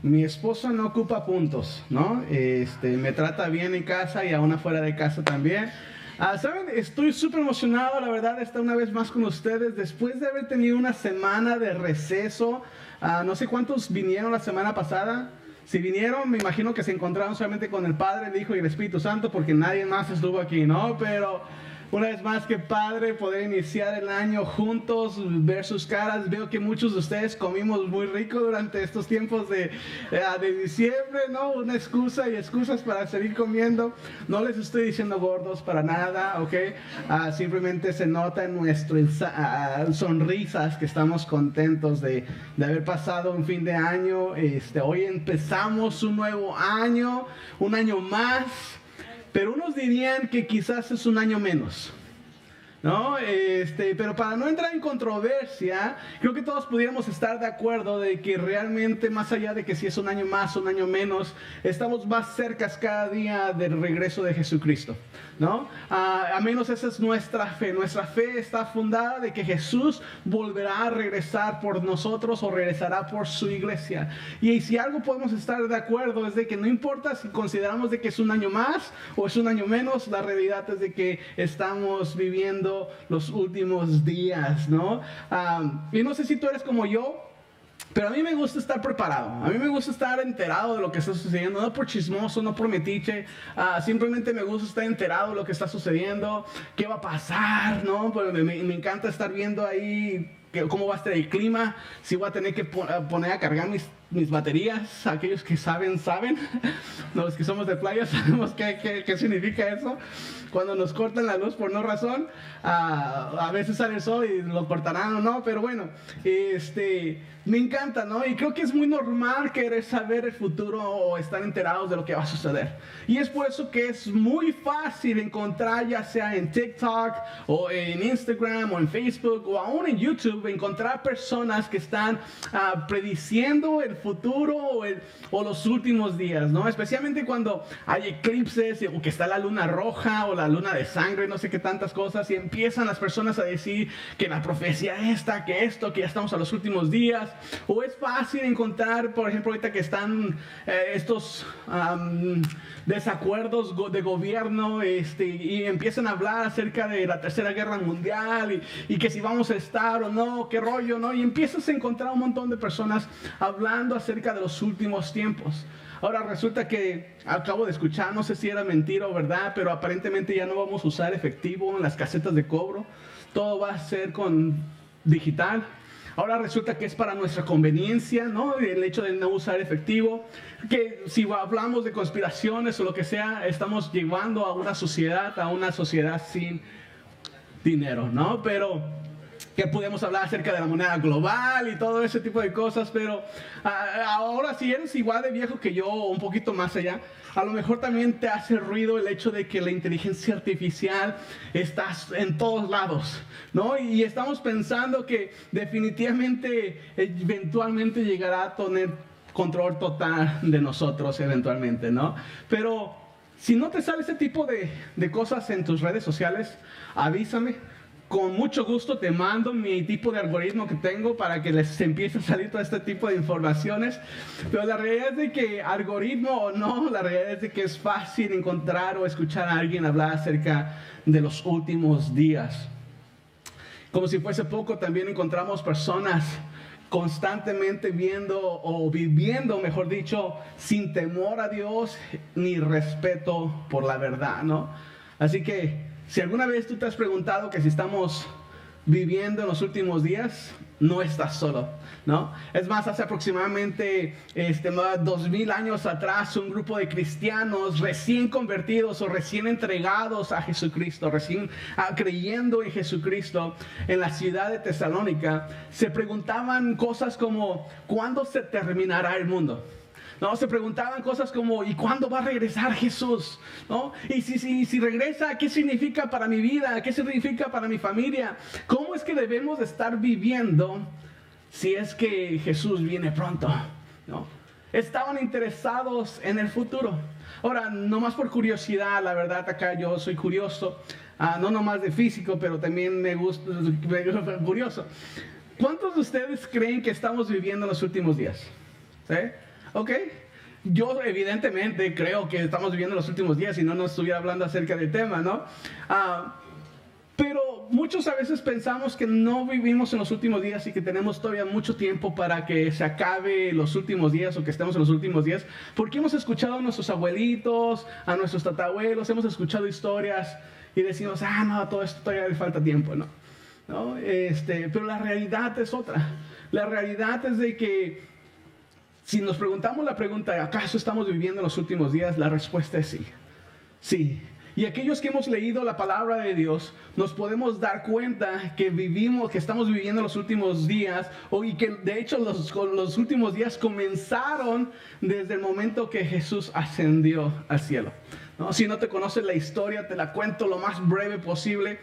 Mi esposa no ocupa puntos, ¿no? Me trata bien en casa y aún afuera de casa también. ¿Saben? Estoy súper emocionado, la verdad, de estar una vez más con ustedes. Después de haber tenido una semana de receso, no sé cuántos vinieron la semana pasada. Si vinieron, me imagino que se encontraron solamente con el Padre, el Hijo y el Espíritu Santo, porque nadie más estuvo aquí, ¿no? Pero una vez más, qué padre poder iniciar el año juntos, ver sus caras. Veo que muchos de ustedes comimos muy rico durante estos tiempos de diciembre, ¿no? Una excusa y excusas para seguir comiendo. No les estoy diciendo gordos para nada, ¿ok? Simplemente se nota en nuestras sonrisas que estamos contentos de haber pasado un fin de año. Hoy empezamos un nuevo año, un año más. Pero unos dirían que quizás es un año menos, ¿no? Pero para no entrar en controversia, creo que todos pudiéramos estar de acuerdo de que realmente, más allá de que si es un año más o un año menos, estamos más cerca cada día del regreso de Jesucristo, ¿no? A menos esa es nuestra fe. Nuestra fe está fundada de que Jesús volverá a regresar por nosotros o regresará por su iglesia. Y si algo podemos estar de acuerdo es de que no importa si consideramos de que es un año más o es un año menos, la realidad es de que estamos viviendo los últimos días, ¿no? Y no sé si tú eres como yo, pero a mí me gusta estar preparado. A mí me gusta estar enterado de lo que está sucediendo, no por chismoso, no por metiche. Simplemente me gusta estar enterado de lo que está sucediendo, qué va a pasar, ¿no? Pues me encanta estar viendo ahí cómo va a estar el clima, si voy a tener que poner a cargar mis baterías. Aquellos que saben. Los que somos de playa sabemos qué significa eso. Cuando nos cortan la luz por no razón, a veces sale el sol y lo cortarán o no, pero bueno, me encanta, ¿no? Y creo que es muy normal querer saber el futuro o estar enterados de lo que va a suceder. Y es por eso que es muy fácil encontrar, ya sea en TikTok o en Instagram o en Facebook o aún en YouTube, encontrar personas que están prediciendo el futuro o los últimos días, ¿no? Especialmente cuando hay eclipses o que está la luna roja o la luna de sangre, no sé qué tantas cosas, y empiezan las personas a decir que la profecía que esto, que ya estamos a los últimos días. O es fácil encontrar, por ejemplo, ahorita que están estos desacuerdos de gobierno, y empiezan a hablar acerca de la Tercera Guerra Mundial y que si vamos a estar o no, qué rollo, ¿no? Y empiezas a encontrar un montón de personas hablando acerca de los últimos tiempos. Ahora resulta que acabo de escuchar, no sé si era mentira o verdad, pero aparentemente ya no vamos a usar efectivo en las casetas de cobro. Todo va a ser con digital. Ahora resulta que es para nuestra conveniencia, ¿no? El hecho de no usar efectivo. Que si hablamos de conspiraciones o lo que sea, estamos llevando a una sociedad sin dinero, ¿no? Pero que podemos hablar acerca de la moneda global y todo ese tipo de cosas, pero ahora si eres igual de viejo que yo o un poquito más allá, a lo mejor también te hace ruido el hecho de que la inteligencia artificial está en todos lados, ¿no? Y estamos pensando que definitivamente eventualmente llegará a tener control total de nosotros eventualmente, ¿no? Pero si no te sale ese tipo de cosas en tus redes sociales, avísame. Con mucho gusto te mando mi tipo de algoritmo que tengo para que les empiece a salir todo este tipo de informaciones. Pero la realidad es de que, algoritmo o no, la realidad es de que es fácil encontrar o escuchar a alguien hablar acerca de los últimos días. Como si fuese poco, también encontramos personas constantemente viendo o viviendo, mejor dicho, sin temor a Dios ni respeto por la verdad, ¿no? Así que si alguna vez tú te has preguntado que si estamos viviendo en los últimos días, no estás solo, ¿no? Es más, hace aproximadamente 2000 años atrás, un grupo de cristianos recién convertidos o recién entregados a Jesucristo, recién creyendo en Jesucristo en la ciudad de Tesalónica, se preguntaban cosas como, ¿cuándo se terminará el mundo? No, se preguntaban cosas como, ¿y cuándo va a regresar Jesús? ¿No? Y si regresa, ¿qué significa para mi vida? ¿Qué significa para mi familia? ¿Cómo es que debemos de estar viviendo si es que Jesús viene pronto? ¿No? Estaban interesados en el futuro. Ahora, nomás por curiosidad, la verdad acá yo soy curioso, no nomás de físico, pero también me gusta, curioso. ¿Cuántos de ustedes creen que estamos viviendo los últimos días? ¿Sí? ¿Ok? Yo evidentemente creo que estamos viviendo los últimos días, si no, no estuviera hablando acerca del tema, ¿no? Pero muchos a veces pensamos que no vivimos en los últimos días y que tenemos todavía mucho tiempo para que se acabe los últimos días o que estemos en los últimos días, porque hemos escuchado a nuestros abuelitos, a nuestros tatabuelos, hemos escuchado historias y decimos, no, todo esto todavía le falta tiempo, ¿no? ¿No? Pero la realidad es otra. La realidad es de que si nos preguntamos la pregunta, ¿acaso estamos viviendo en los últimos días? La respuesta es sí. Sí. Y aquellos que hemos leído la palabra de Dios, nos podemos dar cuenta que estamos viviendo los últimos días, y que de hecho los últimos días comenzaron desde el momento que Jesús ascendió al cielo, ¿no? Si no te conoces la historia, te la cuento lo más breve posible.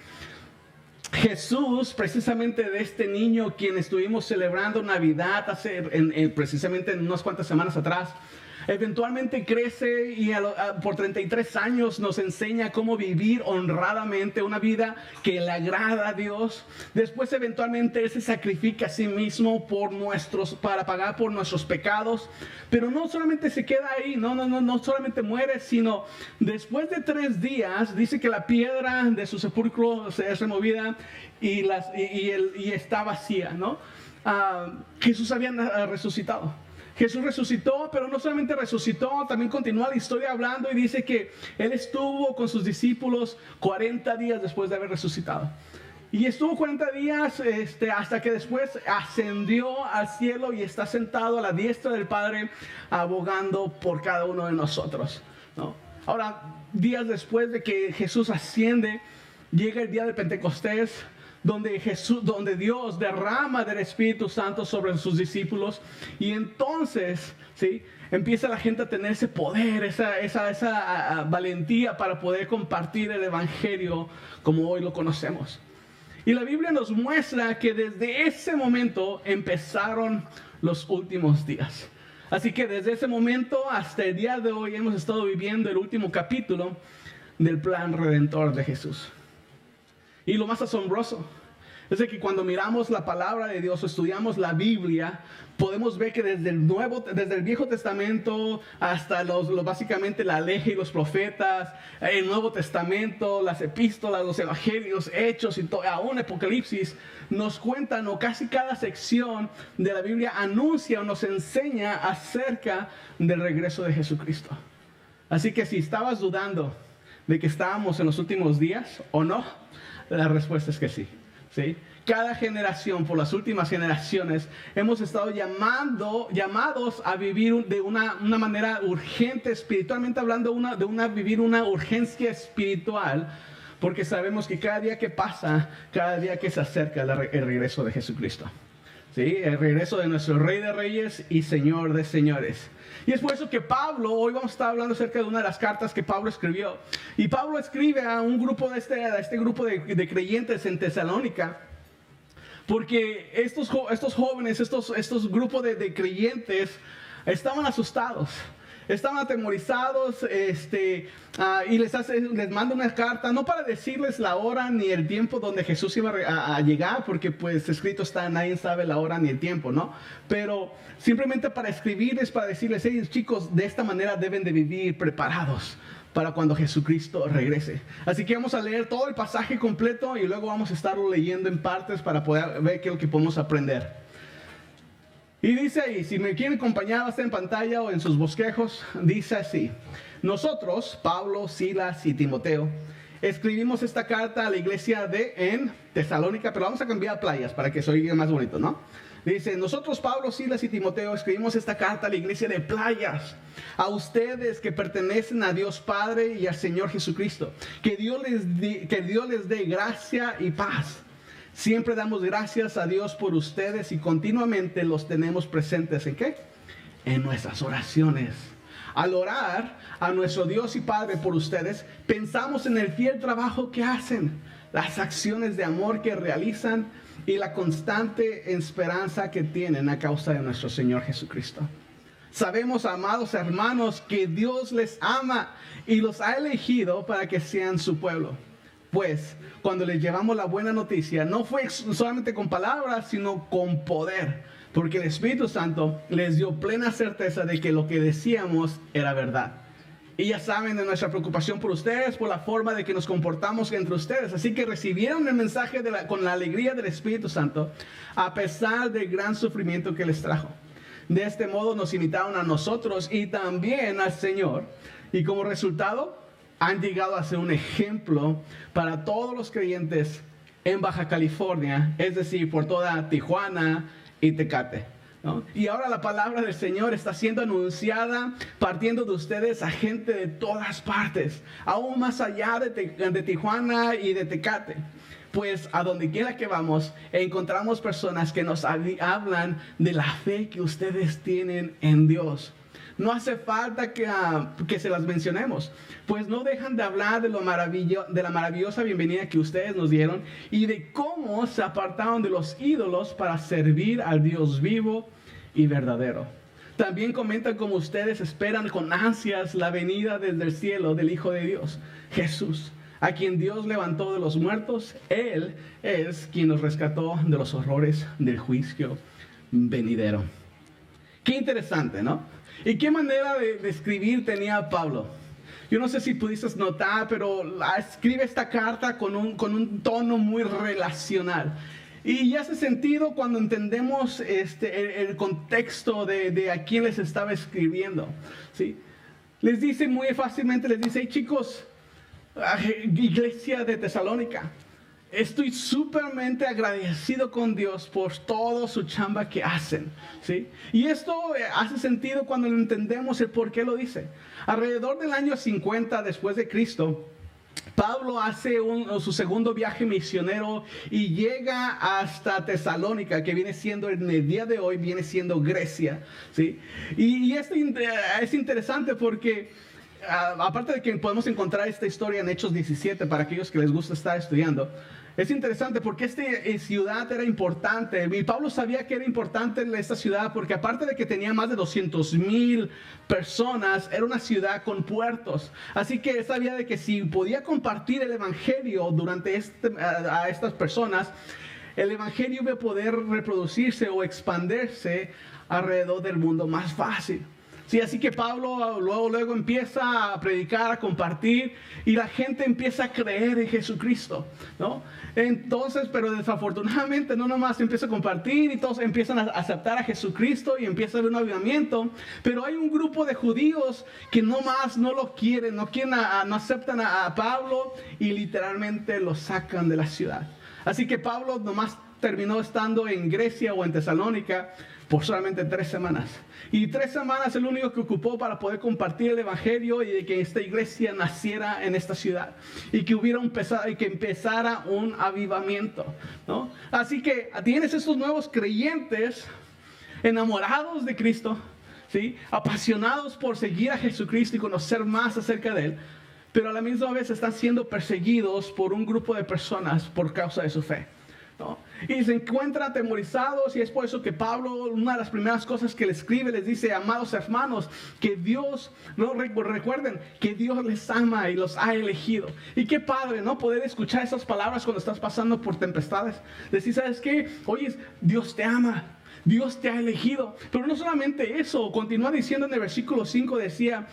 Jesús, precisamente de este niño quien estuvimos celebrando Navidad precisamente en unas cuantas semanas atrás, eventualmente crece y por 33 años nos enseña cómo vivir honradamente una vida que le agrada a Dios. Después eventualmente Él se sacrifica a sí mismo para pagar por nuestros pecados. Pero no solamente se queda ahí, no solamente muere, sino después de 3 días dice que la piedra de su sepulcro se es removida y está vacía, ¿no? Jesús había resucitado. Jesús resucitó, pero no solamente resucitó, también continúa la historia hablando y dice que Él estuvo con sus discípulos 40 días después de haber resucitado. Y estuvo 40 días hasta que después ascendió al cielo y está sentado a la diestra del Padre abogando por cada uno de nosotros, ¿no? Ahora, días después de que Jesús asciende, llega el día de Pentecostés, donde Dios derrama del Espíritu Santo sobre sus discípulos, y entonces, ¿sí?, empieza la gente a tener ese poder, esa valentía para poder compartir el Evangelio como hoy lo conocemos. Y la Biblia nos muestra que desde ese momento empezaron los últimos días. Así que desde ese momento hasta el día de hoy hemos estado viviendo el último capítulo del plan redentor de Jesús. Y lo más asombroso es de que cuando miramos la palabra de Dios o estudiamos la Biblia, podemos ver que desde el Viejo Testamento hasta básicamente la ley y los profetas, el Nuevo Testamento, las epístolas, los evangelios, Hechos y aún Apocalipsis, nos cuentan, o casi cada sección de la Biblia anuncia o nos enseña acerca del regreso de Jesucristo. Así que si estabas dudando de que estábamos en los últimos días o no, la respuesta es que sí, ¿sí? Cada generación, por las últimas generaciones, hemos estado llamados a vivir de una manera urgente, espiritualmente hablando, vivir una urgencia espiritual, porque sabemos que cada día que pasa, cada día que se acerca el regreso de Jesucristo, ¿sí? El regreso de nuestro Rey de Reyes y Señor de Señores. Y es por eso que Pablo, hoy vamos a estar hablando acerca de una de las cartas que Pablo escribió. Y Pablo escribe a un grupo este grupo de creyentes en Tesalónica, porque estos jóvenes, estos grupos de creyentes estaban asustados. Estaban atemorizados, y les manda una carta, no para decirles la hora ni el tiempo donde Jesús iba a llegar, porque pues escrito está, nadie sabe la hora ni el tiempo, ¿no? Pero simplemente para escribirles, para decirles, hey, chicos, de esta manera deben de vivir preparados para cuando Jesucristo regrese. Así que vamos a leer todo el pasaje completo y luego vamos a estarlo leyendo en partes para poder ver qué es lo que podemos aprender. Y dice ahí, si me quieren acompañar, va a estar en pantalla o en sus bosquejos, dice así: nosotros, Pablo, Silas y Timoteo, escribimos esta carta a la iglesia en Tesalónica, pero vamos a cambiar playas para que se oiga más bonito, ¿no? Dice, nosotros, Pablo, Silas y Timoteo, escribimos esta carta a la iglesia de Playas, a ustedes que pertenecen a Dios Padre y al Señor Jesucristo. Que Dios les dé gracia y paz. Siempre damos gracias a Dios por ustedes y continuamente los tenemos presentes. ¿En qué? En nuestras oraciones. Al orar a nuestro Dios y Padre por ustedes, pensamos en el fiel trabajo que hacen, las acciones de amor que realizan y la constante esperanza que tienen a causa de nuestro Señor Jesucristo. Sabemos, amados hermanos, que Dios les ama y los ha elegido para que sean su pueblo. Pues cuando les llevamos la buena noticia, no fue solamente con palabras, sino con poder, porque el Espíritu Santo les dio plena certeza de que lo que decíamos era verdad. Y ya saben de nuestra preocupación por ustedes, por la forma de que nos comportamos entre ustedes. Así que recibieron el mensaje con la alegría del Espíritu Santo, a pesar del gran sufrimiento que les trajo. De este modo nos imitaron a nosotros y también al Señor. Y como resultado, han llegado a ser un ejemplo para todos los creyentes en Baja California, es decir, por toda Tijuana y Tecate, ¿no? Y ahora la palabra del Señor está siendo anunciada partiendo de ustedes a gente de todas partes, aún más allá de Tijuana y de Tecate. Pues a donde quiera que vamos, encontramos personas que nos hablan de la fe que ustedes tienen en Dios. No hace falta que se las mencionemos, pues no dejan de hablar de la maravillosa bienvenida que ustedes nos dieron y de cómo se apartaron de los ídolos para servir al Dios vivo y verdadero. También comentan cómo ustedes esperan con ansias la venida desde el cielo del Hijo de Dios, Jesús, a quien Dios levantó de los muertos. Él es quien nos rescató de los horrores del juicio venidero. Qué interesante, ¿no? ¿Y qué manera de escribir tenía Pablo? Yo no sé si pudiste notar, pero escribe esta carta con un tono muy relacional. Y hace sentido cuando entendemos el contexto de a quién les estaba escribiendo, ¿sí? Les dice muy fácilmente, les dice: hey, chicos, iglesia de Tesalónica, estoy súpermente agradecido con Dios por todo su chamba que hacen, ¿sí? Y esto hace sentido cuando entendemos el por qué lo dice. Alrededor del año 50 después de Cristo, Pablo hace su segundo viaje misionero y llega hasta Tesalónica, que viene siendo en el día de hoy, viene siendo Grecia, ¿sí? Y esto es interesante porque aparte de que podemos encontrar esta historia en Hechos 17 para aquellos que les gusta estar estudiando, es interesante porque esta ciudad era importante. Y Pablo sabía que era importante esta ciudad porque aparte de que tenía más de 200,000 personas, era una ciudad con puertos. Así que sabía de que si podía compartir el evangelio durante a estas personas, el evangelio iba a poder reproducirse o expandirse alrededor del mundo más fácil. Sí, así que Pablo luego empieza a predicar, a compartir, y la gente empieza a creer en Jesucristo, ¿no? Entonces, pero desafortunadamente no nomás empieza a compartir y todos empiezan a aceptar a Jesucristo y empieza a haber un avivamiento, pero hay un grupo de judíos que nomás no lo quieren, no aceptan a Pablo y literalmente lo sacan de la ciudad. Así que Pablo nomás terminó estando en Grecia o en Tesalónica por solamente 3 semanas. Y 3 semanas el único que ocupó para poder compartir el evangelio y de que esta iglesia naciera en esta ciudad. Y que empezara un avivamiento, ¿no? Así que tienes estos nuevos creyentes enamorados de Cristo, ¿sí? Apasionados por seguir a Jesucristo y conocer más acerca de Él. Pero a la misma vez están siendo perseguidos por un grupo de personas por causa de su fe, ¿no? Y se encuentran atemorizados, y es por eso que Pablo, una de las primeras cosas que le escribe, les dice: amados hermanos, que Dios, no recuerden que Dios les ama y los ha elegido. Y qué padre, ¿no? Poder escuchar esas palabras cuando estás pasando por tempestades. Decir: ¿sabes qué? Oye, Dios te ama, Dios te ha elegido. Pero no solamente eso, continúa diciendo en el versículo 5, decía: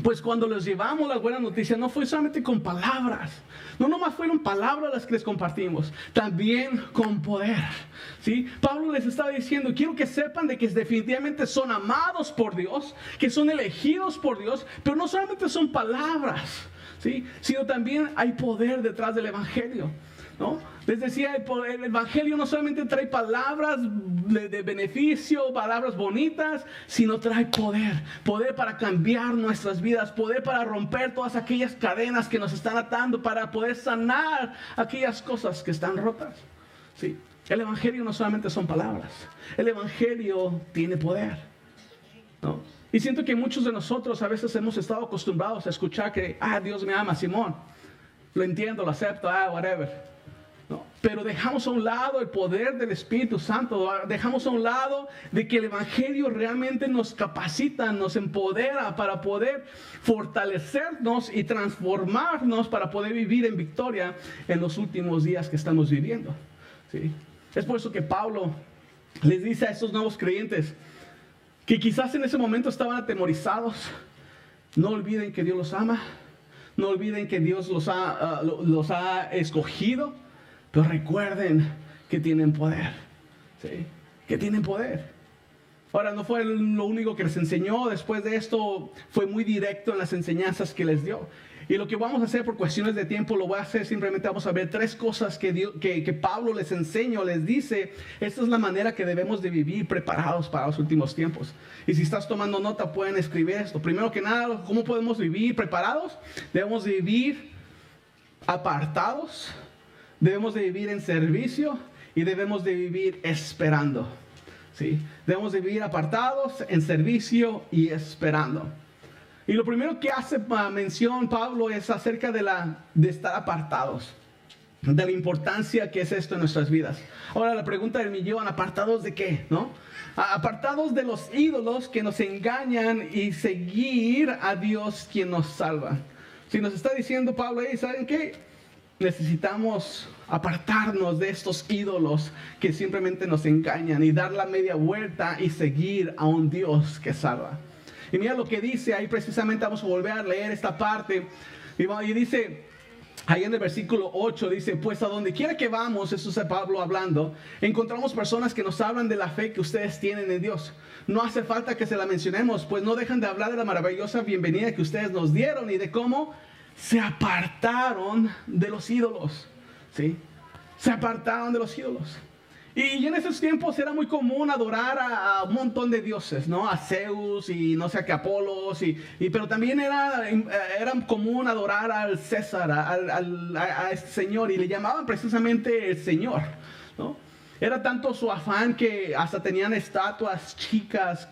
pues cuando les llevamos las buenas noticias, no fue solamente con palabras. No nomás fueron palabras las que les compartimos, también con poder, ¿sí? Pablo les estaba diciendo: quiero que sepan de que definitivamente son amados por Dios, que son elegidos por Dios, pero no solamente son palabras, ¿sí? Sino también hay poder detrás del evangelio, ¿no? Les decía, el evangelio no solamente trae palabras de beneficio, palabras bonitas, sino trae poder para cambiar nuestras vidas, poder para romper todas aquellas cadenas que nos están atando, para poder sanar aquellas cosas que están rotas, ¿sí? El evangelio no solamente son palabras, el evangelio tiene poder, ¿no? Y siento que muchos de nosotros a veces hemos estado acostumbrados a escuchar que: Dios me ama, Simón, lo entiendo, lo acepto, whatever. No, pero dejamos a un lado el poder del Espíritu Santo, dejamos a un lado de que el evangelio realmente nos capacita, nos empodera para poder fortalecernos y transformarnos para poder vivir en victoria en los últimos días que estamos viviendo, ¿sí? Es por eso que Pablo les dice a estos nuevos creyentes que quizás en ese momento estaban atemorizados. No olviden que Dios los ama. No olviden que Dios los ha escogido. Pero recuerden que tienen poder. ¿Sí? Que tienen poder. Ahora, no fue lo único que les enseñó. Después de esto, fue muy directo en las enseñanzas que les dio. Y lo que vamos a hacer por cuestiones de tiempo, lo voy a hacer simplemente vamos a ver 3 cosas que Pablo les enseña o les dice. Esta es la manera que debemos de vivir preparados para los últimos tiempos. Y si estás tomando nota, pueden escribir esto. Primero que nada, ¿cómo podemos vivir preparados? Debemos de vivir apartados, debemos de vivir en servicio y debemos de vivir esperando. ¿Sí? Debemos de vivir apartados, en servicio y esperando. Y lo primero que hace mención Pablo es acerca de estar apartados, de la importancia que es esto en nuestras vidas. Ahora la pregunta del millón, ¿apartados de qué? ¿No? Apartados de los ídolos que nos engañan y seguir a Dios quien nos salva. Si nos está diciendo Pablo, ¿saben qué? Necesitamos apartarnos de estos ídolos que simplemente nos engañan y dar la media vuelta y seguir a un Dios que salva. Y mira lo que dice ahí precisamente, vamos a volver a leer esta parte. Y dice, ahí en el versículo 8, dice, pues a donde quiera que vamos, eso es Pablo hablando, encontramos personas que nos hablan de la fe que ustedes tienen en Dios. No hace falta que se la mencionemos, pues no dejan de hablar de la maravillosa bienvenida que ustedes nos dieron y de cómo se apartaron de los ídolos. ¿Sí? Se apartaron de los ídolos. Y en esos tiempos era muy común adorar a un montón de dioses, ¿no? A Zeus y no sé qué, Apolos, pero también era común adorar al César, a este señor, y le llamaban precisamente el Señor, ¿no? Era tanto su afán que hasta tenían estatuas chicas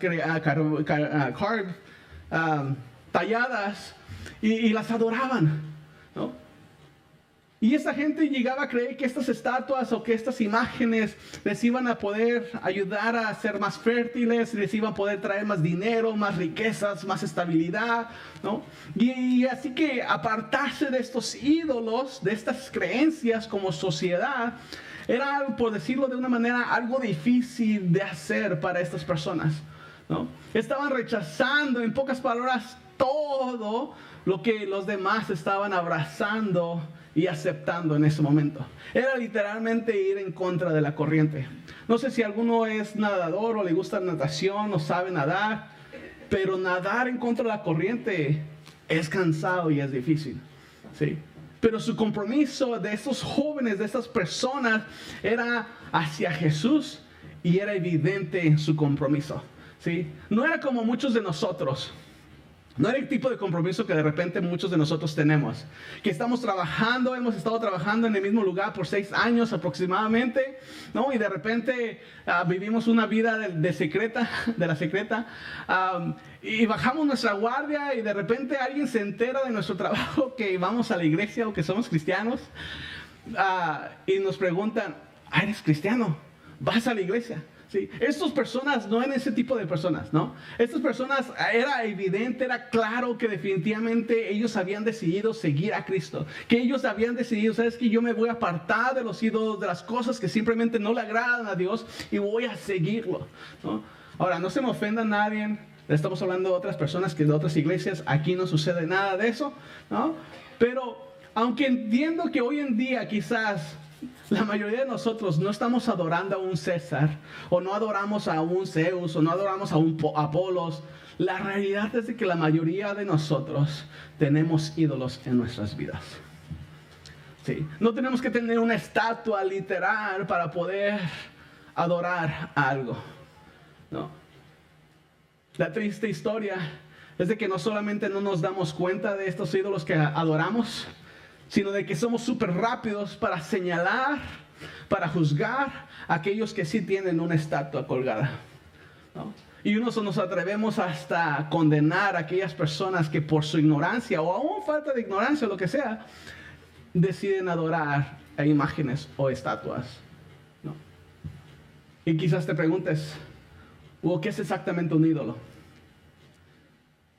talladas y las adoraban, ¿no? Y esa gente llegaba a creer que estas estatuas o que estas imágenes les iban a poder ayudar a ser más fértiles, les iban a poder traer más dinero, más riquezas, más estabilidad, ¿no? Y así que apartarse de estos ídolos, de estas creencias como sociedad, era, por decirlo de una manera, algo difícil de hacer para estas personas, ¿no? Estaban rechazando, en pocas palabras, todo lo que los demás estaban abrazando y aceptando en ese momento. Era literalmente ir en contra de la corriente. No sé si alguno es nadador o le gusta la natación o sabe nadar, pero nadar en contra de la corriente es cansado y es difícil, ¿sí? Pero su compromiso de esos jóvenes, de esas personas, era hacia Jesús y era evidente su compromiso, ¿sí? No era como muchos de nosotros. No era el tipo de compromiso que de repente muchos de nosotros tenemos. Que estamos trabajando, hemos estado trabajando en el mismo lugar por 6 años aproximadamente, ¿no? Y de repente vivimos una vida de la secreta. Y bajamos nuestra guardia y de repente alguien se entera de nuestro trabajo, que vamos a la iglesia o que somos cristianos. Y nos preguntan, ¿eres cristiano? ¿Vas a la iglesia? Sí, estas personas no eran ese tipo de personas, ¿no? Estas personas era evidente, era claro que definitivamente ellos habían decidido seguir a Cristo. Que ellos habían decidido, ¿sabes qué? Yo me voy a apartar de los ídolos, de las cosas que simplemente no le agradan a Dios y voy a seguirlo, ¿no? Ahora, no se me ofenda a nadie. Estamos hablando de otras personas que de otras iglesias. Aquí no sucede nada de eso, ¿no? Pero aunque entiendo que hoy en día quizás la mayoría de nosotros no estamos adorando a un César, o no adoramos a un Zeus, o no adoramos a un Apolos. La realidad es de que la mayoría de nosotros tenemos ídolos en nuestras vidas. Sí. No tenemos que tener una estatua literal para poder adorar algo, ¿no? La triste historia es de que no solamente no nos damos cuenta de estos ídolos que adoramos, sino de que somos súper rápidos para señalar, para juzgar a aquellos que sí tienen una estatua colgada, ¿no? Y nos atrevemos hasta condenar a aquellas personas que por su ignorancia o aún falta de ignorancia o lo que sea, deciden adorar a imágenes o estatuas, ¿no? Y quizás te preguntes, ¿qué es exactamente un ídolo?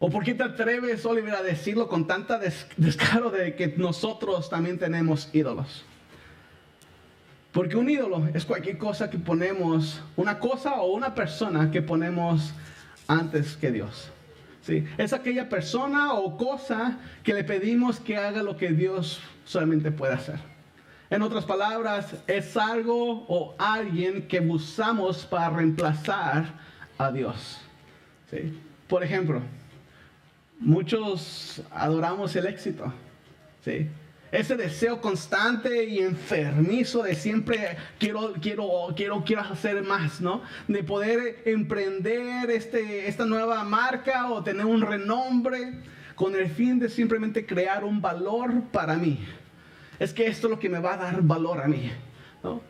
¿O por qué te atreves, Oliver, a decirlo con tanta descaro de que nosotros también tenemos ídolos? Porque un ídolo es cualquier cosa que ponemos, una cosa o una persona que ponemos antes que Dios. ¿Sí? Es aquella persona o cosa que le pedimos que haga lo que Dios solamente puede hacer. En otras palabras, es algo o alguien que usamos para reemplazar a Dios. ¿Sí? Por ejemplo, muchos adoramos el éxito. ¿Sí? Ese deseo constante y enfermizo de siempre quiero hacer más, ¿no? De poder emprender esta nueva marca o tener un renombre con el fin de simplemente crear un valor para mí. Es que esto es lo que me va a dar valor a mí, ¿no?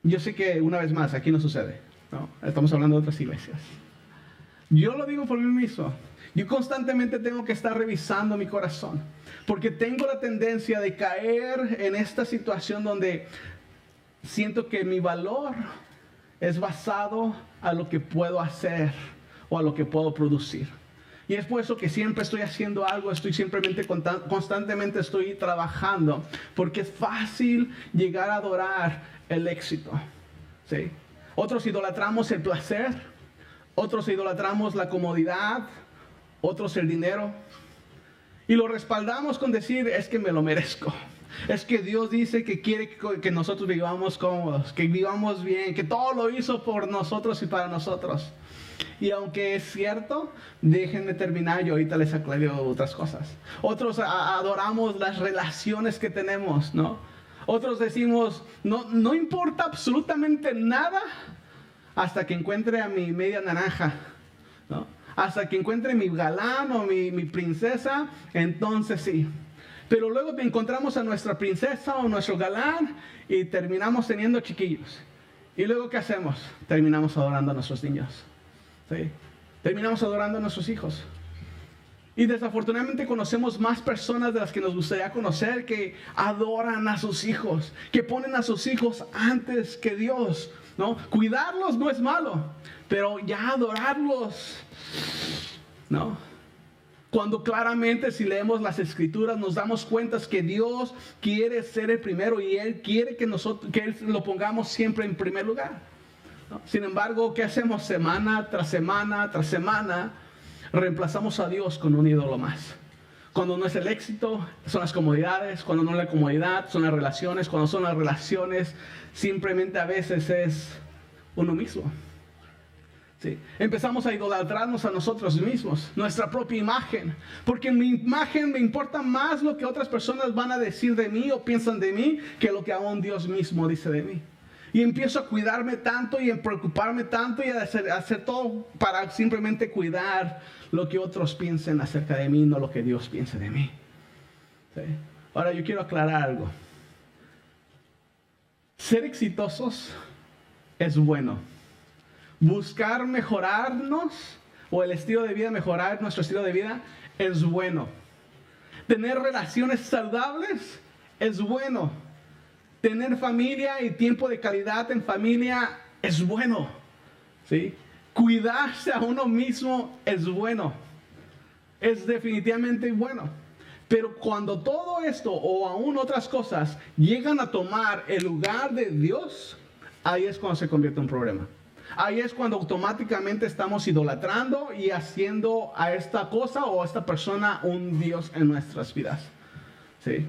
Yo sé que una vez más aquí no sucede, ¿no? Estamos hablando de otras iglesias. Yo lo digo por mí mismo. Yo constantemente tengo que estar revisando mi corazón, porque tengo la tendencia de caer en esta situación donde siento que mi valor es basado a lo que puedo hacer o a lo que puedo producir. Y es por eso que siempre estoy haciendo algo, constantemente estoy trabajando, porque es fácil llegar a adorar el éxito. ¿Sí? Otros idolatramos el placer, otros idolatramos la comodidad, otros el dinero, y lo respaldamos con decir, es que me lo merezco. Es que Dios dice que quiere que nosotros vivamos cómodos, que vivamos bien, que todo lo hizo por nosotros y para nosotros. Y aunque es cierto, déjenme terminar, yo ahorita les aclaro otras cosas. Otros adoramos las relaciones que tenemos, ¿no? Otros decimos, no importa absolutamente nada hasta que encuentre a mi media naranja, ¿no? Hasta que encuentre mi galán o mi princesa, entonces sí. Pero luego encontramos a nuestra princesa o nuestro galán y terminamos teniendo chiquillos. ¿Y luego qué hacemos? Terminamos adorando a nuestros niños. ¿Sí? Terminamos adorando a nuestros hijos. Y desafortunadamente conocemos más personas de las que nos gustaría conocer que adoran a sus hijos, que ponen a sus hijos antes que Dios, ¿no? Cuidarlos no es malo, pero ya adorarlos, ¿no? Cuando claramente si leemos las escrituras nos damos cuenta que Dios quiere ser el primero y Él quiere que Él lo pongamos siempre en primer lugar, ¿no? Sin embargo, ¿qué hacemos semana tras semana tras semana? Reemplazamos a Dios con un ídolo más. Cuando no es el éxito, son las comodidades. Cuando no es la comodidad, son las relaciones. Cuando son las relaciones, simplemente a veces es uno mismo. ¿Sí? Empezamos a idolatrarnos a nosotros mismos, nuestra propia imagen, porque en mi imagen me importa más lo que otras personas van a decir de mí o piensan de mí que lo que aún Dios mismo dice de mí. Y empiezo a cuidarme tanto y a preocuparme tanto y a hacer todo para simplemente cuidar lo que otros piensen acerca de mí, no lo que Dios piense de mí. ¿Sí? Ahora yo quiero aclarar algo. Ser exitosos es bueno. Buscar mejorarnos o el estilo de vida, mejorar nuestro estilo de vida es bueno. Tener relaciones saludables es bueno. Tener familia y tiempo de calidad en familia es bueno. ¿Sí? Cuidarse a uno mismo es bueno. Es definitivamente bueno. Pero cuando todo esto o aún otras cosas llegan a tomar el lugar de Dios, ahí es cuando se convierte en un problema. Ahí es cuando automáticamente estamos idolatrando y haciendo a esta cosa o a esta persona un Dios en nuestras vidas. ¿Sí?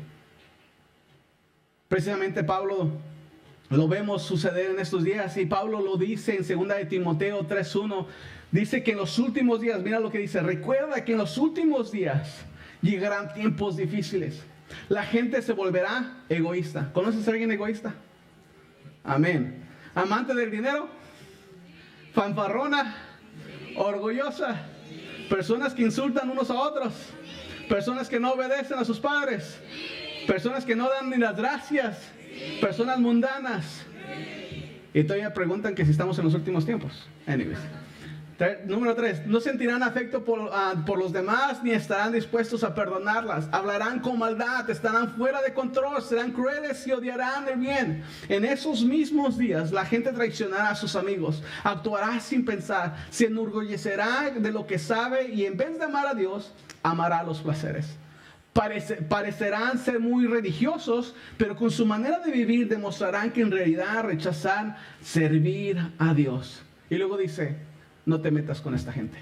Precisamente Pablo lo vemos suceder en estos días y Pablo lo dice en 2 de Timoteo 3:1. Dice que en los últimos días, mira lo que dice, recuerda que en los últimos días llegarán tiempos difíciles. La gente se volverá egoísta. ¿Conoces a alguien egoísta? Amén. Amante del dinero, fanfarrona, orgullosa, personas que insultan unos a otros, personas que no obedecen a sus padres, personas que no dan ni las gracias, personas mundanas. Y todavía preguntan que si estamos en los últimos tiempos. Anyways. Número 3, no sentirán afecto por los demás ni estarán dispuestos a perdonarlas. Hablarán con maldad, estarán fuera de control, serán crueles y odiarán el bien. En esos mismos días la gente traicionará a sus amigos, actuará sin pensar, se enorgullecerá de lo que sabe y en vez de amar a Dios, amará los placeres. parecerán ser muy religiosos, pero con su manera de vivir demostrarán que en realidad rechazan servir a Dios. Y luego dice, no te metas con esta gente.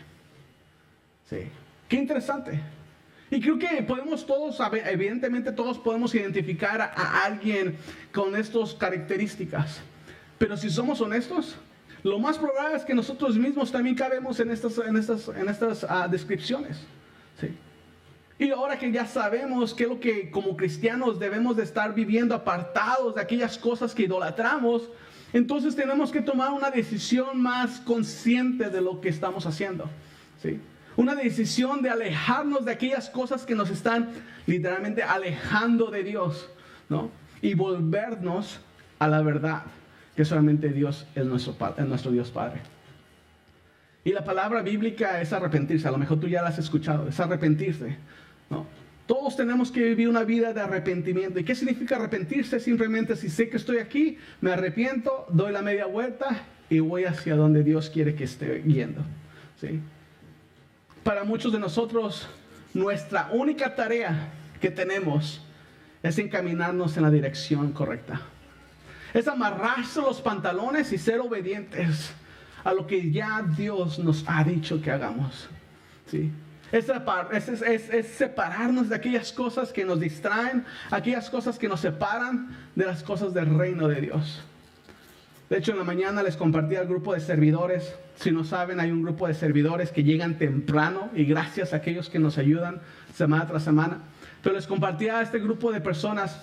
Sí. Qué interesante. Y creo que podemos todos, evidentemente todos podemos identificar a alguien con estas características. Pero si somos honestos, lo más probable es que nosotros mismos también cabemos en estas descripciones. Sí. Y ahora que ya sabemos qué es lo que como cristianos debemos de estar viviendo apartados de aquellas cosas que idolatramos, entonces tenemos que tomar una decisión más consciente de lo que estamos haciendo. ¿Sí? Una decisión de alejarnos de aquellas cosas que nos están literalmente alejando de Dios, ¿no? Y volvernos a la verdad, que solamente Dios es nuestro Dios Padre. Y la palabra bíblica es arrepentirse. A lo mejor tú ya la has escuchado, es arrepentirse, ¿no? Todos tenemos que vivir una vida de arrepentimiento. ¿Y qué significa arrepentirse? Simplemente si sé que estoy aquí, me arrepiento, doy la media vuelta y voy hacia donde Dios quiere que esté yendo, ¿sí? Para muchos de nosotros, nuestra única tarea que tenemos es encaminarnos en la dirección correcta. Es amarrarse los pantalones y ser obedientes a lo que ya Dios nos ha dicho que hagamos. ¿Sí? Es separarnos de aquellas cosas que nos distraen, aquellas cosas que nos separan de las cosas del reino de Dios. De hecho, en la mañana les compartí al grupo de servidores. Si no saben, hay un grupo de servidores que llegan temprano y gracias a aquellos que nos ayudan semana tras semana. Pero les compartí a este grupo de personas.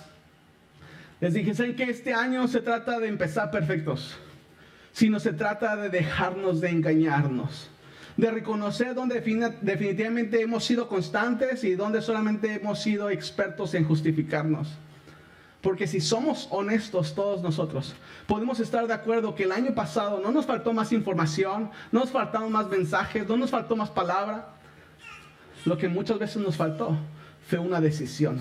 Les dije, ¿saben que este año se trata de empezar perfectos? Sino se trata de dejarnos de engañarnos. De reconocer donde definitivamente hemos sido constantes y donde solamente hemos sido expertos en justificarnos. Porque si somos honestos todos nosotros, podemos estar de acuerdo que el año pasado no nos faltó más información, no nos faltaron más mensajes, no nos faltó más palabra. Lo que muchas veces nos faltó fue una decisión.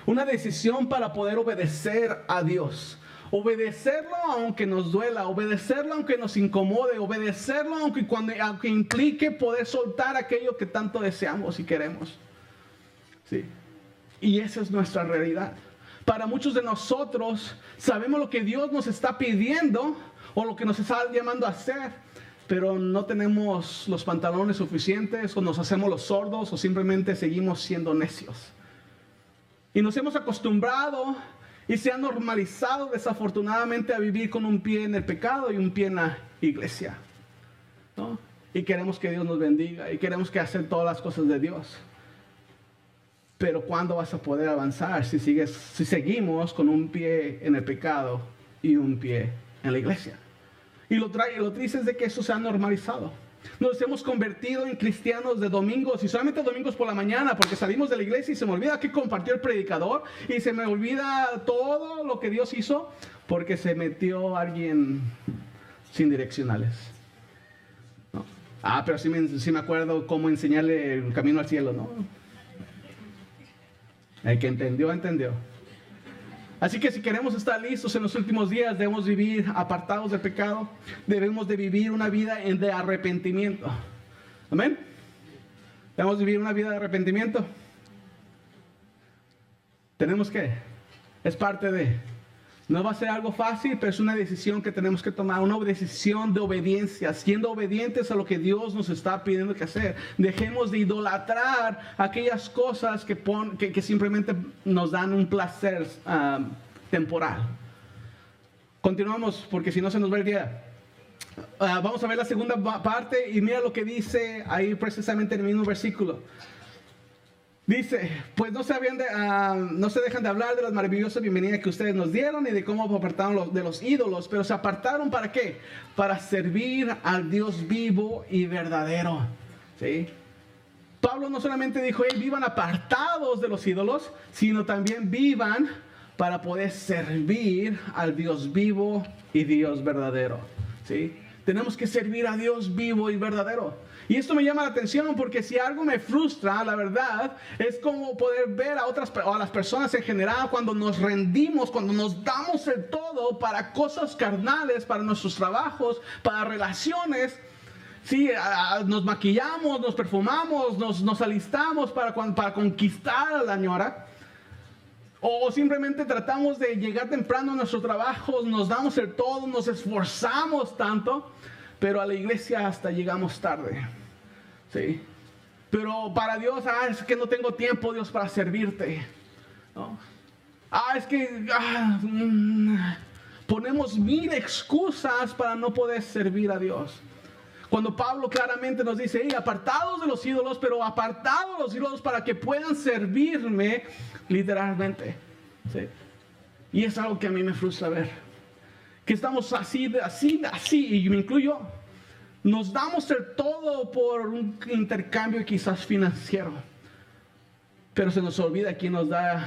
Una decisión para poder obedecer a Dios. Obedecerlo aunque nos duela, obedecerlo aunque nos incomode, obedecerlo aunque implique poder soltar aquello que tanto deseamos y queremos. ¿Sí? Y esa es nuestra realidad. Para muchos de nosotros sabemos lo que Dios nos está pidiendo o lo que nos está llamando a hacer, pero no tenemos los pantalones suficientes o nos hacemos los sordos o simplemente seguimos siendo necios. Y nos hemos acostumbrado y se ha normalizado desafortunadamente a vivir con un pie en el pecado y un pie en la iglesia, ¿no? Y queremos que Dios nos bendiga y queremos que hacer todas las cosas de Dios. Pero ¿cuándo vas a poder avanzar si seguimos con un pie en el pecado y un pie en la iglesia? Y lo triste es de que eso se ha normalizado. Nos hemos convertido en cristianos de domingos y solamente domingos por la mañana, porque salimos de la iglesia y se me olvida que compartió el predicador y se me olvida todo lo que Dios hizo porque se metió alguien sin direccionales, ¿no? Pero sí me acuerdo cómo enseñarle el camino al cielo, ¿no? El que entendió, entendió. Así que si queremos estar listos en los últimos días, debemos vivir apartados del pecado. Debemos de vivir una vida de arrepentimiento. ¿Amén? Debemos vivir una vida de arrepentimiento. Tenemos que. Es parte de. No va a ser algo fácil, pero es una decisión que tenemos que tomar. Una decisión de obediencia. Siendo obedientes a lo que Dios nos está pidiendo que hacer. Dejemos de idolatrar aquellas cosas que simplemente nos dan un placer temporal. Continuamos, porque si no se nos va el día. Vamos a ver la segunda parte y mira lo que dice ahí precisamente en el mismo versículo. Dice, pues no se dejan de hablar de las maravillosas bienvenidas que ustedes nos dieron y de cómo apartaron de los ídolos, pero se apartaron ¿para qué? Para servir al Dios vivo y verdadero. ¿Sí? Pablo no solamente dijo, vivan apartados de los ídolos, sino también vivan para poder servir al Dios vivo y Dios verdadero. ¿Sí? Tenemos que servir a Dios vivo y verdadero. Y esto me llama la atención porque si algo me frustra, la verdad, es como poder ver a las personas en general cuando nos rendimos, cuando nos damos el todo para cosas carnales, para nuestros trabajos, para relaciones. Sí, nos maquillamos, nos perfumamos, nos alistamos para conquistar a la ñora. O simplemente tratamos de llegar temprano a nuestro trabajo, nos damos el todo, nos esforzamos tanto, pero a la iglesia hasta llegamos tarde. ¿Sí? Pero para Dios, es que no tengo tiempo, Dios, para servirte. ¿No? Es que ponemos 1000 excusas para no poder servir a Dios. Cuando Pablo claramente nos dice, apartados de los ídolos, pero apartados de los ídolos para que puedan servirme literalmente. ¿Sí? Y es algo que a mí me frustra ver. Que estamos así, y me incluyo, nos damos el todo por un intercambio quizás financiero. Pero se nos olvida quién nos da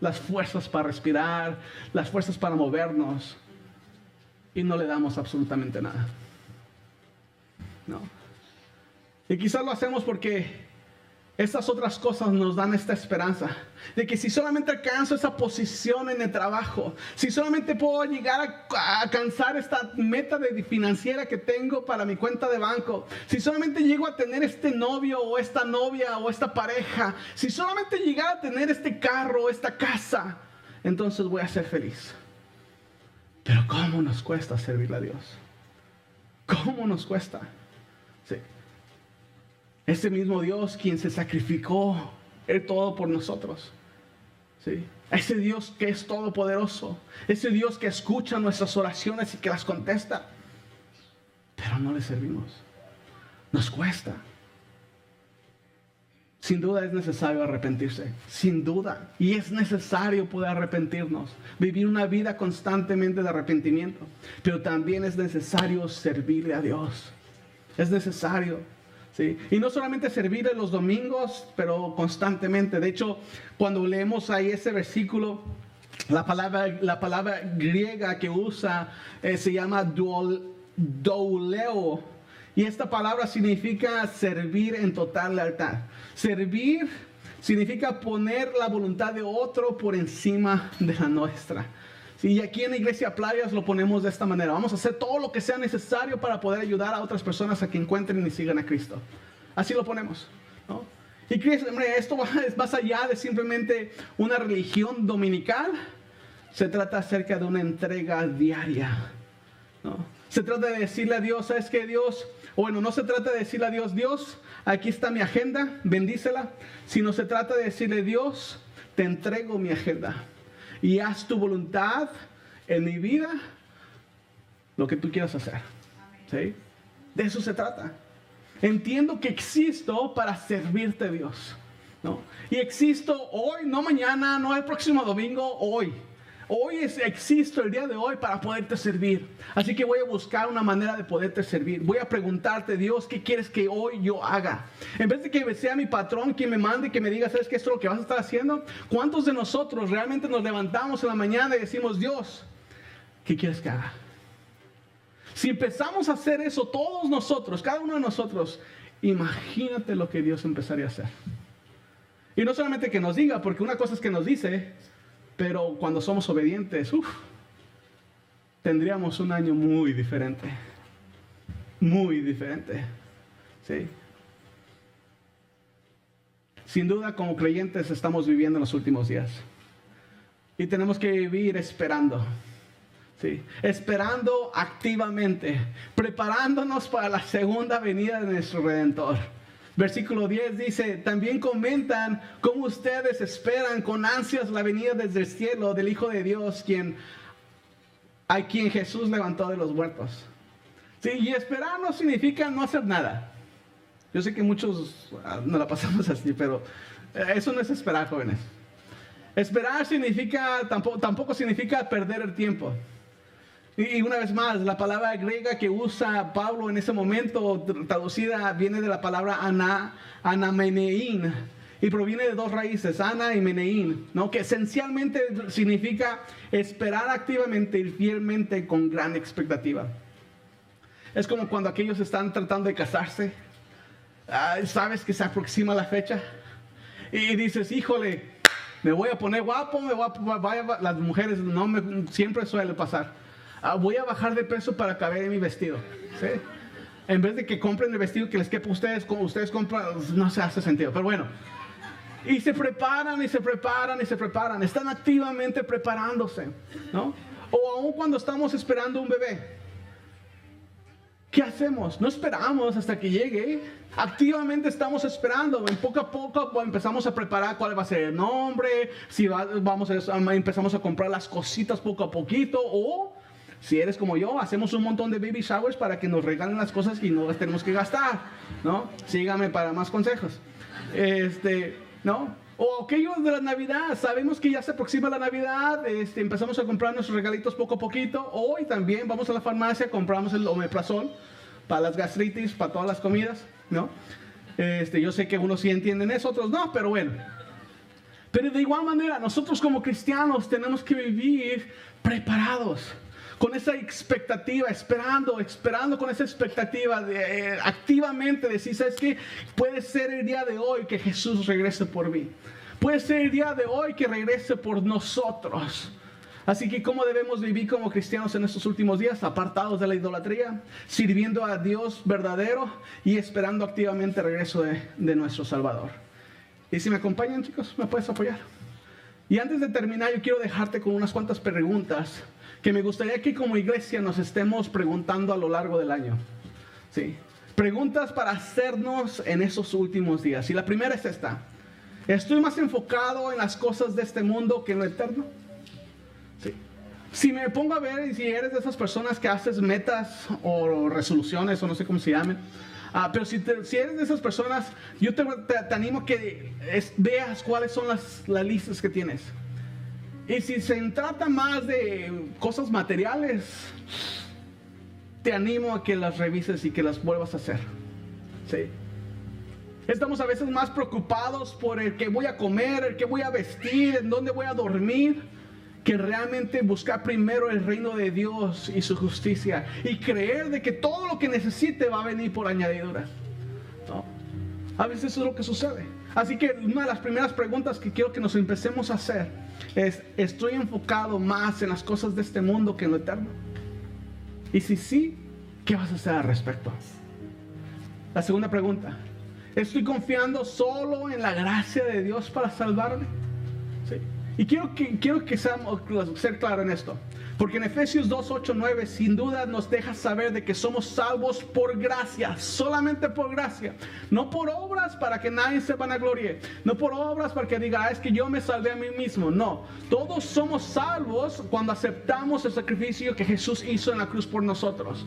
las fuerzas para respirar, las fuerzas para movernos. Y no le damos absolutamente nada. No. Y quizás lo hacemos porque estas otras cosas nos dan esta esperanza de que si solamente alcanzo esa posición en el trabajo, si solamente puedo llegar a alcanzar esta meta financiera que tengo para mi cuenta de banco, si solamente llego a tener este novio o esta novia o esta pareja, si solamente llegar a tener este carro o esta casa, entonces voy a ser feliz. Pero ¿cómo nos cuesta servirle a Dios? ¿Cómo nos cuesta? Sí. Ese mismo Dios quien se sacrificó el todo por nosotros. ¿Sí? Ese Dios que es todopoderoso. Ese Dios que escucha nuestras oraciones y que las contesta. Pero no le servimos. Nos cuesta. Sin duda es necesario arrepentirse. Sin duda. Y es necesario poder arrepentirnos. Vivir una vida constantemente de arrepentimiento. Pero también es necesario servirle a Dios. Es necesario, ¿sí? Y no solamente servirle los domingos, pero constantemente. De hecho, cuando leemos ahí ese versículo, la palabra griega que usa se llama douleo. Y esta palabra significa servir en total lealtad. Servir significa poner la voluntad de otro por encima de la nuestra. Sí, y aquí en la Iglesia Playas lo ponemos de esta manera. Vamos a hacer todo lo que sea necesario para poder ayudar a otras personas a que encuentren y sigan a Cristo. Así lo ponemos, ¿no? Y esto es más allá de simplemente una religión dominical. Se trata acerca de una entrega diaria, ¿no? Se trata de decirle a Dios, ¿sabes qué, Dios? Bueno, no se trata de decirle a Dios, Dios, aquí está mi agenda, bendícela. Sino se trata de decirle, Dios, te entrego mi agenda. Y haz tu voluntad en mi vida, lo que tú quieras hacer. ¿Sí? De eso se trata. Entiendo que existo para servirte, Dios, ¿no? Y existo hoy, no mañana, no el próximo domingo, hoy. Hoy existo el día de hoy para poderte servir. Así que voy a buscar una manera de poderte servir. Voy a preguntarte, Dios, ¿qué quieres que hoy yo haga? En vez de que sea mi patrón quien me mande, que me diga, ¿sabes qué? Esto es lo que vas a estar haciendo. ¿Cuántos de nosotros realmente nos levantamos en la mañana y decimos, Dios, ¿qué quieres que haga? Si empezamos a hacer eso todos nosotros, cada uno de nosotros, imagínate lo que Dios empezaría a hacer. Y no solamente que nos diga, porque una cosa es que nos dice, pero cuando somos obedientes, tendríamos un año muy diferente. Muy diferente. ¿Sí? Sin duda, como creyentes, estamos viviendo en los últimos días. Y tenemos que vivir esperando. ¿Sí? Esperando activamente. Preparándonos para la segunda venida de nuestro Redentor. Versículo 10 dice, también comentan cómo ustedes esperan con ansias la venida desde el cielo del Hijo de Dios, a quien Jesús levantó de los muertos. Sí, y esperar no significa no hacer nada. Yo sé que muchos no la pasamos así, pero eso no es esperar, jóvenes. Esperar tampoco significa perder el tiempo. Y una vez más, la palabra griega que usa Pablo en ese momento, traducida, viene de la palabra anamenein, y proviene de dos raíces, ana y menein, ¿no? Que esencialmente significa esperar activamente y fielmente con gran expectativa. Es como cuando aquellos están tratando de casarse, sabes que se aproxima la fecha, y dices, híjole, me voy a poner guapo, las mujeres siempre suele pasar. Voy a bajar de peso para caber en mi vestido. ¿Sí? En vez de que compren el vestido que les quepa a ustedes, como ustedes compran, no se hace sentido. Pero bueno. Y se preparan, y se preparan, y se preparan. Están activamente preparándose, ¿no? O aún cuando estamos esperando un bebé. ¿Qué hacemos? No esperamos hasta que llegue. Activamente estamos esperando. Poco a poco empezamos a preparar cuál va a ser el nombre. Empezamos a comprar las cositas poco a poquito. O, si eres como yo, hacemos un montón de baby showers para que nos regalen las cosas y no las tenemos que gastar, ¿no? Síganme para más consejos. ¿No? O aquellos de la Navidad, sabemos que ya se aproxima la Navidad, empezamos a comprar nuestros regalitos poco a poquito. Hoy también vamos a la farmacia, compramos el omeprazol para las gastritis, para todas las comidas, ¿no? Yo sé que unos sí entienden eso, otros no, pero bueno. Pero de igual manera, nosotros como cristianos tenemos que vivir preparados, con esa expectativa, esperando con esa expectativa de activamente decir, ¿sabes qué? Puede ser el día de hoy que Jesús regrese por mí. Puede ser el día de hoy que regrese por nosotros. Así que ¿cómo debemos vivir como cristianos en estos últimos días? Apartados de la idolatría, sirviendo a Dios verdadero y esperando activamente el regreso de nuestro Salvador. Y si me acompañan, chicos, ¿me puedes apoyar? Y antes de terminar, yo quiero dejarte con unas cuantas preguntas que me gustaría que como iglesia nos estemos preguntando a lo largo del año. Sí. Preguntas para hacernos en esos últimos días. Y la primera es esta. ¿Estoy más enfocado en las cosas de este mundo que en lo eterno? Sí. Si me pongo a ver, y si eres de esas personas que haces metas o resoluciones, o no sé cómo se llamen, pero si eres de esas personas, yo te animo a que veas cuáles son las listas que tienes. Y si se trata más de cosas materiales, te animo a que las revises y que las vuelvas a hacer. ¿Sí? Estamos a veces más preocupados por el que voy a comer, el que voy a vestir, en dónde voy a dormir, que realmente buscar primero el reino de Dios y su justicia y creer de que todo lo que necesite va a venir por añadidura, ¿no? A veces eso es lo que sucede. Así que una de las primeras preguntas que quiero que nos empecemos a hacer es: ¿estoy enfocado más en las cosas de este mundo que en lo eterno? Y si sí, ¿qué vas a hacer al respecto? La segunda pregunta: ¿estoy confiando solo en la gracia de Dios para salvarme? ¿Sí? Y quiero que ser claro en esto, porque en Efesios 2, 8, 9 sin duda nos deja saber de que somos salvos por gracia, solamente por gracia, no por obras para que nadie se vanaglorie, no por obras para que diga, es que yo me salvé a mí mismo. No, todos somos salvos cuando aceptamos el sacrificio que Jesús hizo en la cruz por nosotros.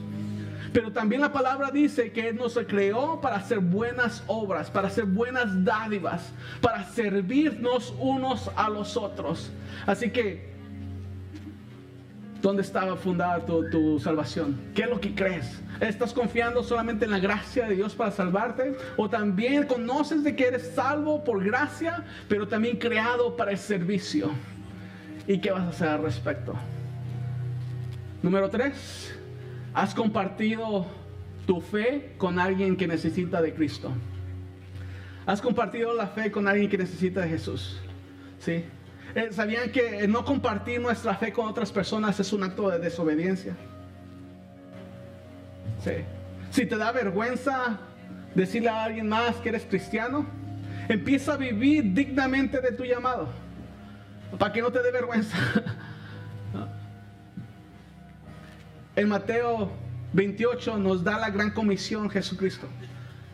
Pero también la palabra dice que Él nos creó para hacer buenas obras, para hacer buenas dádivas, para servirnos unos a los otros. Así que, ¿dónde estaba fundada tu salvación? ¿Qué es lo que crees? ¿Estás confiando solamente en la gracia de Dios para salvarte? ¿O también conoces de que eres salvo por gracia, pero también creado para el servicio? ¿Y qué vas a hacer al respecto? Número 3. ¿Has compartido tu fe con alguien que necesita de Cristo? ¿Has compartido la fe con alguien que necesita de Jesús? ¿Sí? ¿Sabían que no compartir nuestra fe con otras personas es un acto de desobediencia? Sí. Si te da vergüenza decirle a alguien más que eres cristiano, empieza a vivir dignamente de tu llamado, para que no te dé vergüenza. En Mateo 28 nos da la gran comisión Jesucristo.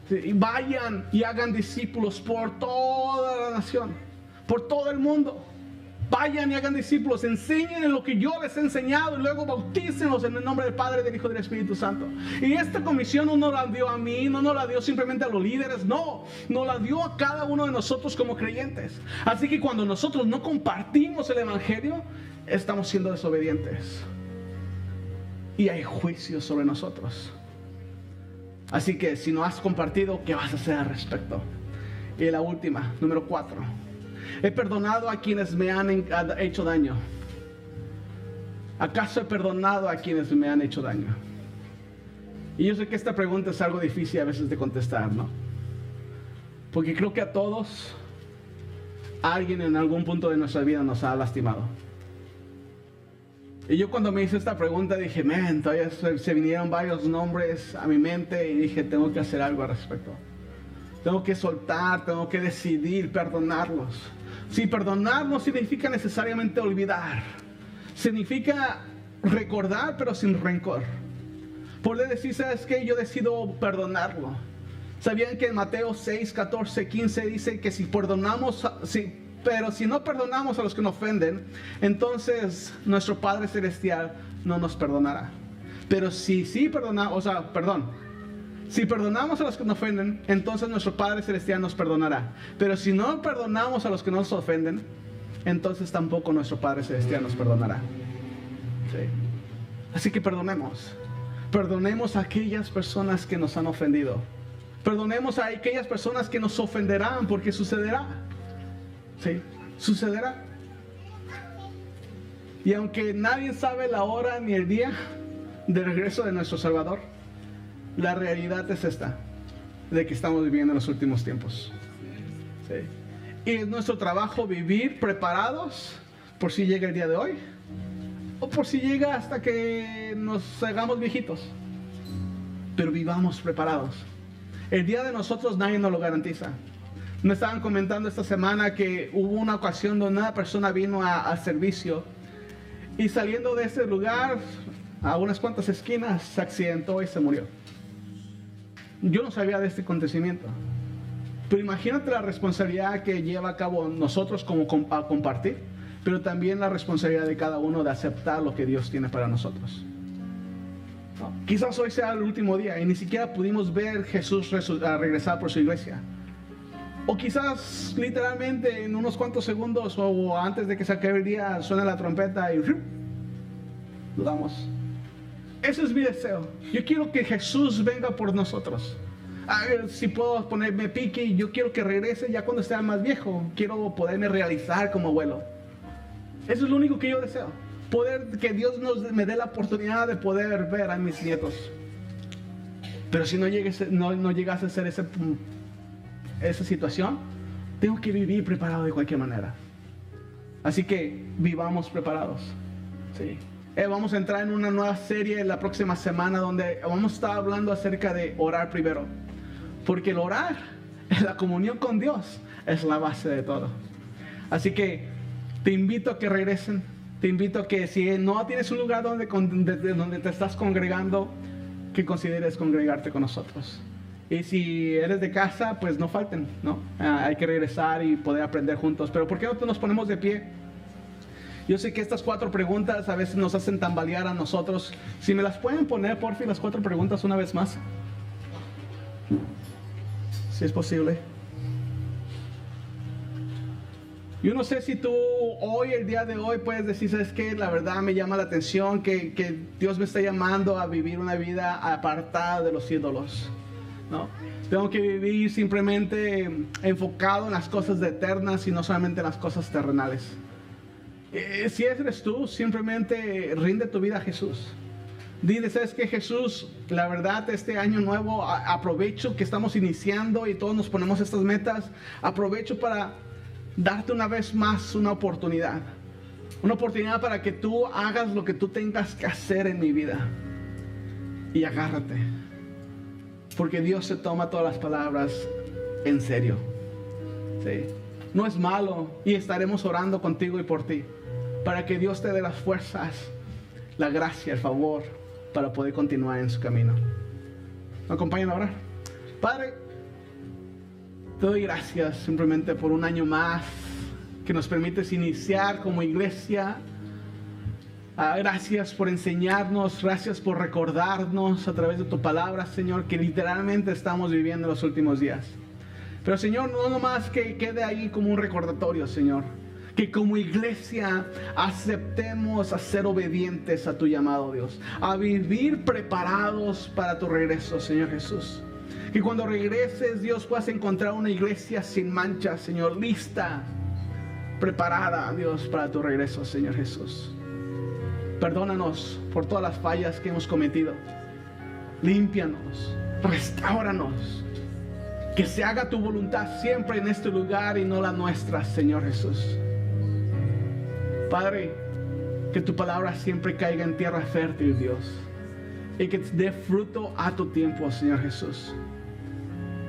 Y vayan y hagan discípulos por toda la nación, por todo el mundo. Vayan y hagan discípulos, enseñen en lo que yo les he enseñado y luego bautícenlos en el nombre del Padre, del Hijo y del Espíritu Santo. Y esta comisión no nos la dio a mí, no nos la dio simplemente a los líderes, no, nos la dio a cada uno de nosotros como creyentes. Así que cuando nosotros no compartimos el Evangelio, estamos siendo desobedientes. Y hay juicio sobre nosotros. Así que si no has compartido, ¿qué vas a hacer al respecto? Y la última, número 4. He perdonado a quienes me han hecho daño. ¿Acaso he perdonado a quienes me han hecho daño? Y yo sé que esta pregunta es algo difícil a veces de contestar, ¿no? Porque creo que a todos alguien en algún punto de nuestra vida nos ha lastimado. Y yo cuando me hice esta pregunta dije, todavía se vinieron varios nombres a mi mente y dije, tengo que hacer algo al respecto. Tengo que soltar, tengo que decidir perdonarlos. Si perdonar no significa necesariamente olvidar. Significa recordar, pero sin rencor. Poder decir, ¿sabes qué? Yo decido perdonarlo. ¿Sabían que en Mateo 6, 14, 15 dice que si no perdonamos a los que nos ofenden, entonces nuestro Padre Celestial no nos perdonará? Pero si perdonamos a los que nos ofenden, entonces nuestro Padre Celestial nos perdonará. Pero si no perdonamos a los que nos ofenden, entonces tampoco nuestro Padre Celestial nos perdonará. ¿Sí? Así que perdonemos. Perdonemos a aquellas personas que nos han ofendido. Perdonemos a aquellas personas que nos ofenderán, porque sucederá. ¿Sí? Sucederá. Y aunque nadie sabe la hora ni el día del regreso de nuestro Salvador, la realidad es esta, de que estamos viviendo en los últimos tiempos. ¿Sí? Y es nuestro trabajo vivir preparados por si llega el día de hoy, o por si llega hasta que nos hagamos viejitos. Pero vivamos preparados. El día de nosotros nadie nos lo garantiza. Me estaban comentando esta semana que hubo una ocasión donde una persona vino al servicio y saliendo de ese lugar, a unas cuantas esquinas, se accidentó y se murió. Yo no sabía de este acontecimiento, pero imagínate la responsabilidad que lleva a cabo nosotros como a compartir, pero también la responsabilidad de cada uno de aceptar lo que Dios tiene para nosotros. No, quizás hoy sea el último día y ni siquiera pudimos ver Jesús regresar por su iglesia. O quizás literalmente en unos cuantos segundos o antes de que se acabe el día suena la trompeta y dudamos. Ese es mi deseo. Yo quiero que Jesús venga por nosotros. A ver si puedo ponerme pique. Yo quiero que regrese ya cuando sea más viejo. Quiero poderme realizar como abuelo. Eso es lo único que yo deseo. Que Dios me dé la oportunidad de poder ver a mis nietos. Pero si no llegase a ser esa situación, tengo que vivir preparado de cualquier manera. Así que vivamos preparados. Sí. Vamos a entrar en una nueva serie la próxima semana donde vamos a estar hablando acerca de orar primero. Porque el orar, la comunión con Dios, es la base de todo. Así que te invito a que regresen. Te invito a que si no tienes un lugar donde te estás congregando, que consideres congregarte con nosotros. Y si eres de casa, pues no falten, ¿no? Hay que regresar y poder aprender juntos. Pero ¿por qué no nos ponemos de pie? Yo sé que estas 4 preguntas a veces nos hacen tambalear a nosotros. Si me las pueden poner, por fin, las 4 preguntas una vez más. Si es posible. Yo no sé si tú hoy, el día de hoy, puedes decir, ¿sabes qué? La verdad me llama la atención que Dios me está llamando a vivir una vida apartada de los ídolos, ¿no? Tengo que vivir simplemente enfocado en las cosas eternas y no solamente en las cosas terrenales. Si eres tú, simplemente rinde tu vida a Jesús. Dile, ¿sabes qué, Jesús? La verdad, este año nuevo aprovecho que estamos iniciando y todos nos ponemos estas metas. Aprovecho para darte una vez más una oportunidad. Una oportunidad para que tú hagas lo que tú tengas que hacer en mi vida. Y agárrate. Porque Dios se toma todas las palabras en serio. ¿Sí? No es malo y estaremos orando contigo y por ti. Para que Dios te dé las fuerzas, la gracia, el favor, para poder continuar en su camino. ¿Me acompañan a orar? Padre, te doy gracias simplemente por un año más que nos permites iniciar como iglesia. Gracias por enseñarnos, gracias por recordarnos a través de tu palabra, Señor, que literalmente estamos viviendo los últimos días. Pero, Señor, no nomás que quede ahí como un recordatorio, Señor. Que como iglesia aceptemos a ser obedientes a tu llamado, Dios. A vivir preparados para tu regreso, Señor Jesús. Que cuando regreses, Dios, puedas encontrar una iglesia sin mancha, Señor, lista, preparada, Dios, para tu regreso, Señor Jesús. Perdónanos por todas las fallas que hemos cometido. Límpianos, restáuranos. Que se haga tu voluntad siempre en este lugar y no la nuestra, Señor Jesús. Padre, Que tu palabra siempre caiga en tierra fértil, Dios. Y que dé fruto a tu tiempo, Señor Jesús.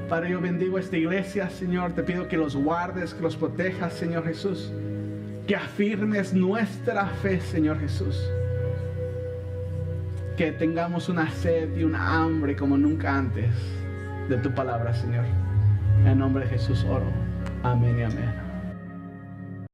Padre, yo bendigo esta iglesia, Señor. Te pido que los guardes, que los protejas, Señor Jesús. Que afirmes nuestra fe, Señor Jesús. Que tengamos una sed y una hambre como nunca antes de tu palabra, Señor. En nombre de Jesús oro. Amén y amén.